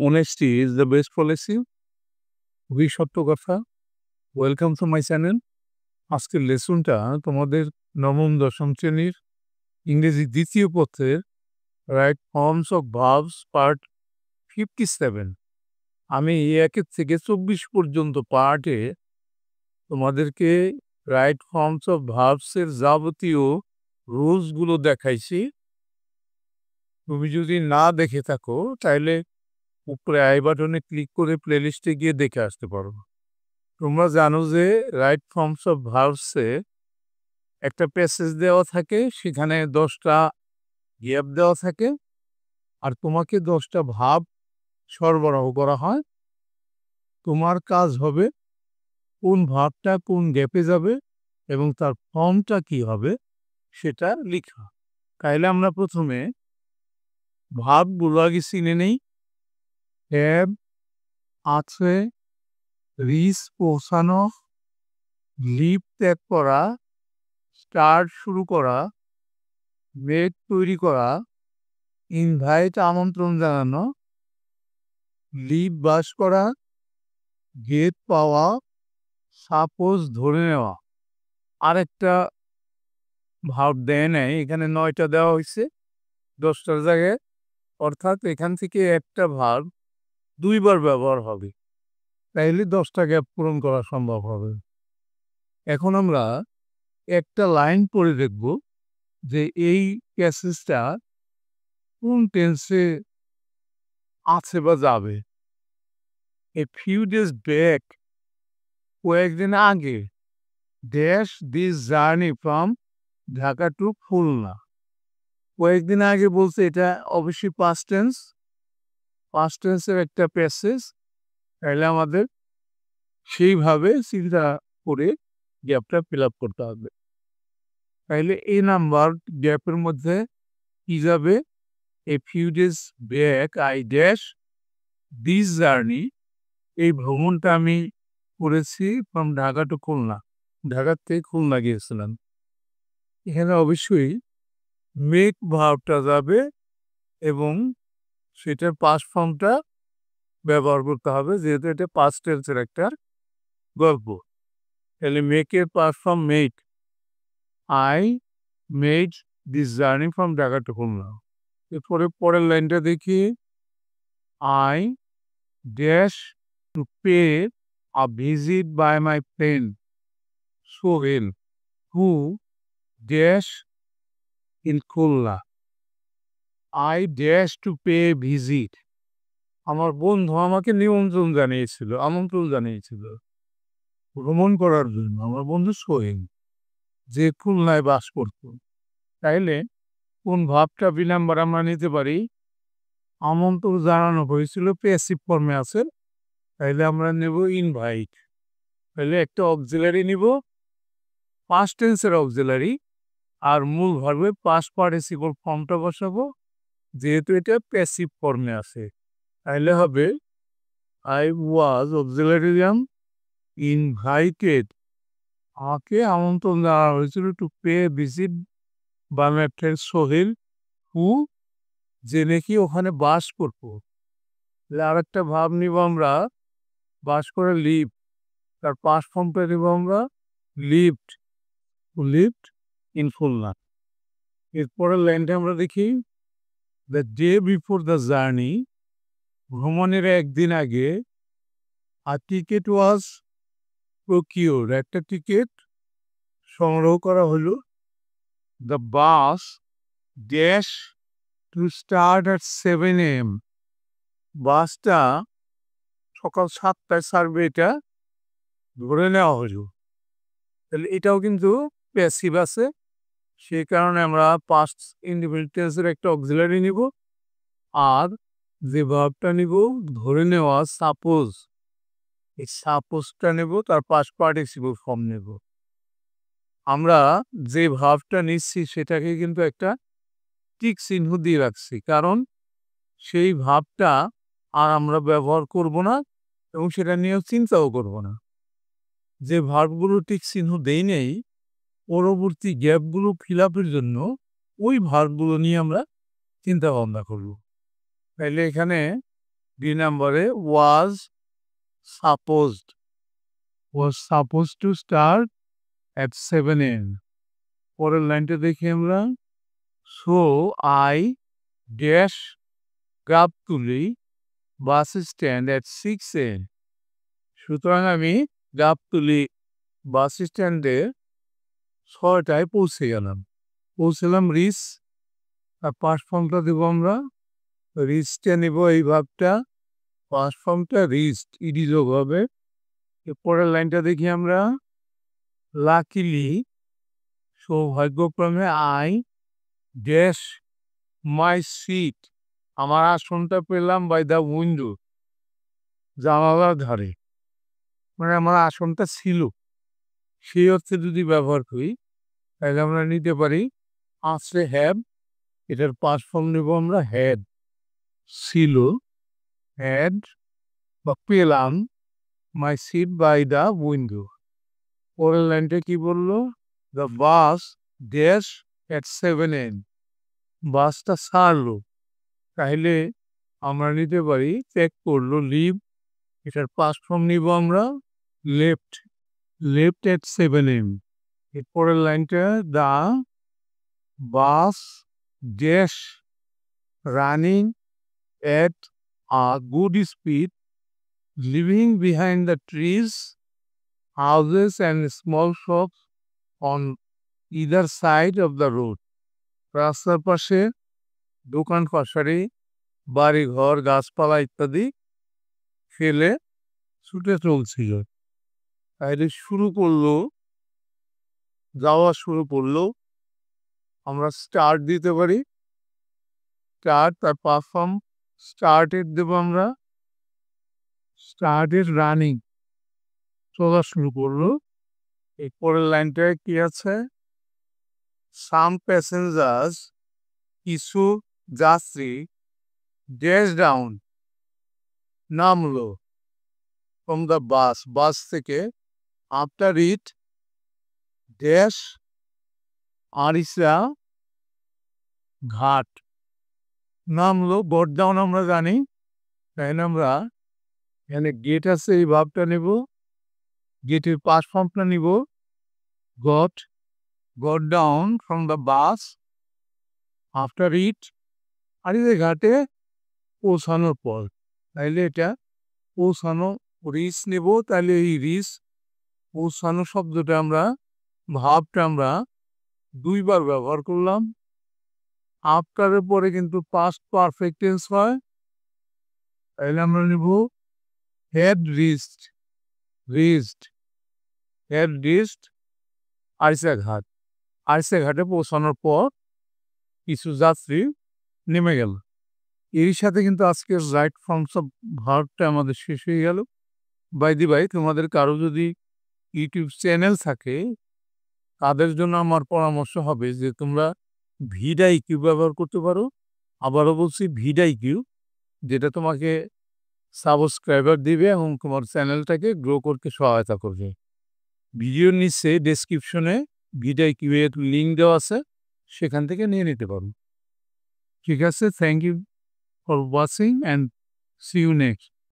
Honesty is the best policy. খুবই সত্য কথা। Welcome to my channel. আজকের লেসনটা তোমাদের নবম দশম শ্রেণীর ইংরেজি দ্বিতীয় পত্রের right forms of verbs part 57। আমি 1 থেকে 24 পর্যন্ত পার্টে তোমাদেরকে রাইট ফর্মস অফ ভার্বসের যাবতীয় রুলসগুলো দেখাইছি। তুমি যদি না দেখে থাকো তাহলে উপরে আই বাটনে ক্লিক করে প্লেলিস্টে গিয়ে দেখে আসতে পারো। তোমরা জানো যে রাইট ফর্মস অফ ভার্বসে একটা প্যাসেজ দেওয়া থাকে, সেখানে 10টা গ্যাপ দেওয়া থাকে, আর তোমাকে 10টা ভাব সরবরাহ করা হয়। তোমার কাজ হবে কোন ভাবটা কোন গ্যাপে যাবে এবং তার ফর্মটা কি হবে সেটা লেখা। তাইলে আমরা প্রথমে ভাবগুলো আগে চিনে নেই। হ্যাভ, আছে, রিচ পৌঁছানো, লিভ ত্যাগ করা, স্টার্ট শুরু করা, মেক তৈরি করা, ইনভাইট আমন্ত্রণ জানানো, লিভ বাস করা, গেট পাওয়া, সাপোজ ধরে নেওয়া। আরেকটা ভাব দেয় নাই, এখানে 9টা দেওয়া হয়েছে 10টার জায়গায়, অর্থাৎ এখান থেকে একটা ভাব 2বার ব্যবহার হবে, তাইলে 10টা গ্যাপ পূরণ করা সম্ভব হবে। এখন আমরা একটা লাইন পড়ে দেখব যে এই প্যাসেজটা কোন টেন্সে আছে বা যাবে। এ ফিউ ডেজ ব্যাক, কয়েকদিন আগে, dash this journey from Dhaka to Khulna. কয়েকদিন আগে বলছে, এটা অবশ্যই পাস্ট টেন্স, পাস্ট টেন্সের একটা প্যাসেজ, তাহলে আমাদের সেইভাবে চিন্তা করে গ্যাপটা ফিল আপ করতে হবে। তাইলে এই নাম্বার গ্যাপের মধ্যে কি যাবে? A few days back I dash this journey, এই ভ্রমণটা আমি করেছি ফ্রম ঢাকা টু খুলনা, ঢাকার থেকে খুলনা গিয়েছিলাম। এখানে অবশ্যই মেক ভার্বটা যাবে এবং সেটার পাস্ট ফর্মটা ব্যবহার করতে হবে, যেহেতু এটা পাস্ট টেন্সের একটা গল্প। তাহলে মেকের past form made, I made this journey from Dhaka to Khulna. এরপরে পরের লাইনটা দেখি, I dash to pay a visit by my friend Sohel who dash in Khulna. I dash to pay visit, আমার বন্ধু আমাকে আমন্ত্রণ জানিয়েছিল ভ্রমণ করার জন্য, আমার বন্ধু সোহেল, যে খুলনায় বাস করত। তাইলে কোন ভাবটা বি নাম্বার আমরা নিতে পারি? আমন্ত্রণ জানানো হয়েছিল, প্যাসিভ ফর্মে আছে, তাইলে আমরা নেব ইনভাইট। তাহলে একটা অক্সিলারি নিব, পাস্ট টেন্সের অক্সিলারি, আর মূল ভার্বের পাস্ট পার্টিসিপল ফর্মটা বসাবো, যেহেতু এটা প্যাসিভ ফর্মে আছে। তাইলে হবে আই ওয়াজ অক্সিলারি ইনভাইটেড, আমাকে আমন্ত্রণ জানানো হয়েছিল to pay visit by my friend Sohel who, যে নাকি ওখানে বাস করতো। তাহলে আরেকটা ভাব নিব আমরা, বাস করে লিভ, তার পাস্ট ফর্মটা নিব আমরা লিভড, লিভড ইন খুলনা। এরপরের লাইনটা আমরা দেখি, the day before the journey, ভ্রমণের একদিন আগে, আ টিকেট ওয়াজ প্রকিউরড, একটা টিকিট সংগ্রহ করা হলো, the bus dash to start at 7 AM, বাসটা সকাল 7টায় ছাড়বে, এটা ধরে নেওয়া হলো। তাহলে এটাও কিন্তু প্যাসিভ আছে, সেই কারণে আমরা পাস্ট ইন্ডিপেন্ডেন্ট টেন্সের একটা অক্সিলারি নিব, আর যে ভার্বটা নিব ধরে নেওয়া সাপোজ, এই সাপোজটা নেব, তার পাস্ট পার্টিসিপল ফর্ম নেব। আমরা যে ভার্বটা নিচ্ছি সেটাকে কিন্তু একটা টিক চিহ্ন দিয়ে রাখছি, কারণ সেই ভাবটা আর আমরা ব্যবহার করব না এবং সেটা নিয়েও চিন্তাও করব না। যে ভার্বগুলো টিক চিহ্ন দেই নেই, পরবর্তী গ্যাপগুলো ফিল আপের জন্য ওই ভার্বগুলো নিয়ে আমরা চিন্তা ভাবনা করব। তাইলে এখানে ডি নাম্বারে was supposed to start at 7 a.m. পরের লাইনটা দেখি আমরা so I dash Gabtoli bus stand at 6 a.m. সুতরাং আমি গাবতলী বাস স্ট্যান্ডে 6টায় পৌঁছে গেলাম। পৌঁছলাম রিচ আর পাস্ট ফর্মটা দেবো আমরা রিচটা নেব এই ভাবটা পাস্ট ফর্মটা রিচড ইডি যোগ হবে। পরের লাইনটা দেখি আমরা লাকিলি সৌভাগ্যক্রমে আই ড্যাশ মাই সিট আমার আসনটা পেলাম বাই দ্য উইন্ডো জানালার ধারে মানে আমার আসনটা ছিল সেই অর্থে যদি ব্যবহার করি তাহলে আমরা নিতে পারি আসলে হ্যাভ এটার পাস্ট ফর্ম নেব আমরা হ্যাড ছিল হ্যাড বা পেলাম my seat by the window. পরের লাইনটা কি বললো the bus dash at 7 a.m. বাসটা ছাড়লো তাহলে আমরা নিতে পারি ত্যাগ করলো লিভ এটার পাস্ট ফর্ম নিব আমরা লেফট অ্যাট 7 a.m. এরপরের লাইনটা the bus dash running at a good speed leaving behind the trees, houses and small shops on either side of the road. রাস্তার পাশে দোকান পাশারি বাড়ি ঘর গাছপালা ইত্যাদি ফেলে ছুটে চলছিল তাইলে যাওয়া শুরু করলো আমরা স্টার্ট দিতে পারি স্টার্ট তার পারফর্ম স্টার্টেড দেবো আমরা স্টার্টেড রানিং চলা শুরু করলো এই পরের লাইনটায় কি আছে সাম প্যাসেঞ্জার্স কিছু যাত্রী ড্যাশ ডাউন নামলো ফ্রম দ্য বাস থেকে আফটার ইট ড্যাশ আরিসা ঘাট নামলো গট ডাউন আমরা জানি তাই না আমরা এখানে গেট আছে এই ভাবটা নেব গেটের পাস্ট ফর্মটা নিব got down from the bus after it Aricha ঘাটে পৌঁছানোর পর তাইলে এটা পৌঁছানো রিচ নেব তাহলে এই রিচ পৌঁছানো শব্দটা ভাবটা আমরা দুইবার ব্যবহার করলাম আফটারের পরে কিন্তু পাস্ট পারফেক্ট টেন্স হয় তাহলে আমরা নেব হ্যাড রিচড আরিসা ঘাটে পৌঁছানোর পর কিছু যাত্রী নেমে গেল এর সাথে কিন্তু আজকের রাইট ফর্মস অফ ভার্বটা আমাদের শেষ হয়ে গেল বাই দি বাই তোমাদের কারো যদি ইউটিউব চ্যানেল থাকে তাদের জন্য আমার পরামর্শ হবে যে তোমরা ভিডাইকিউ ব্যবহার করতে পারো আবারও বলছি ভিডাইকিউ যেটা তোমাকে সাবস্ক্রাইবার দিবে এবং তোমার চ্যানেলটাকে গ্রো করতে সহায়তা করবে ভিডিওর নিচে ডেসক্রিপশনে ভিডাইকিউ এর লিঙ্ক দেওয়া আছে সেখান থেকে নিয়ে নিতে পারো ঠিক আছে thank you for watching and see you next.